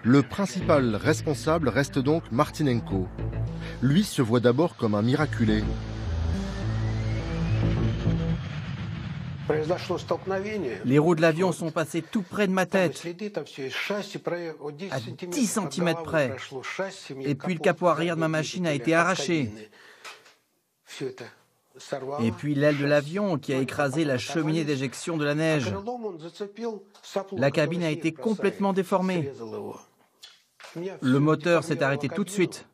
Le principal responsable reste donc Martynenko. Lui se voit d'abord comme un miraculé. Les roues de l'avion sont passées tout près de ma tête, à 10 cm près. Et puis le capot arrière de ma machine a été arraché. Et puis l'aile de l'avion qui a écrasé la cheminée d'éjection de la neige. La cabine a été complètement déformée. Le moteur s'est arrêté tout de suite.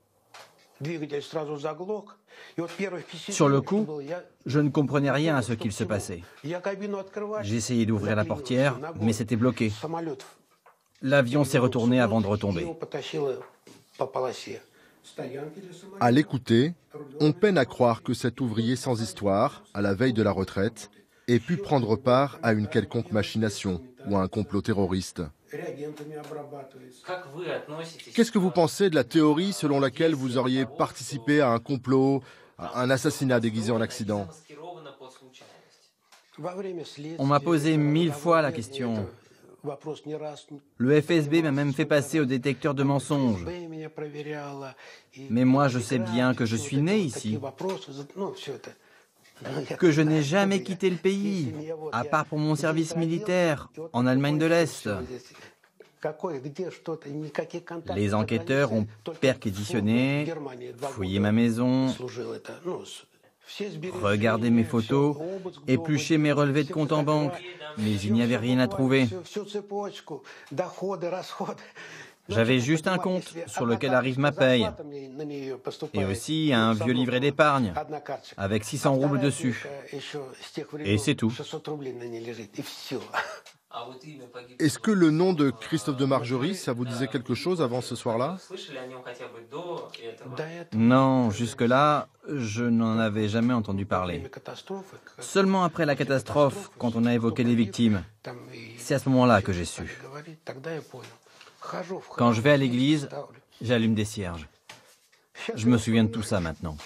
Sur le coup, je ne comprenais rien à ce qu'il se passait. J'ai essayé d'ouvrir la portière, mais c'était bloqué. L'avion s'est retourné avant de retomber. À l'écouter, on peine à croire que cet ouvrier sans histoire, à la veille de la retraite, ait pu prendre part à une quelconque machination ou à un complot terroriste. Qu'est-ce que vous pensez de la théorie selon laquelle vous auriez participé à un complot, à un assassinat déguisé en accident? On m'a posé 1000 fois la question. Le FSB m'a même fait passer au détecteur de mensonges. Mais moi, je sais bien que je suis né ici, que je n'ai jamais quitté le pays, à part pour mon service militaire en Allemagne de l'Est. Les enquêteurs ont perquisitionné, fouillé ma maison, regardé mes photos, épluché mes relevés de compte en banque, mais il n'y avait rien à trouver. J'avais juste un compte sur lequel arrive ma paye, et aussi un vieux livret d'épargne, avec 600 roubles dessus. Et c'est tout. Est-ce que le nom de Christophe de Margerie, ça vous disait quelque chose avant ce soir-là? Non, jusque-là, je n'en avais jamais entendu parler. Seulement après la catastrophe, quand on a évoqué les victimes, c'est à ce moment-là que j'ai su. Quand je vais à l'église, j'allume des cierges. Je me souviens de tout ça maintenant.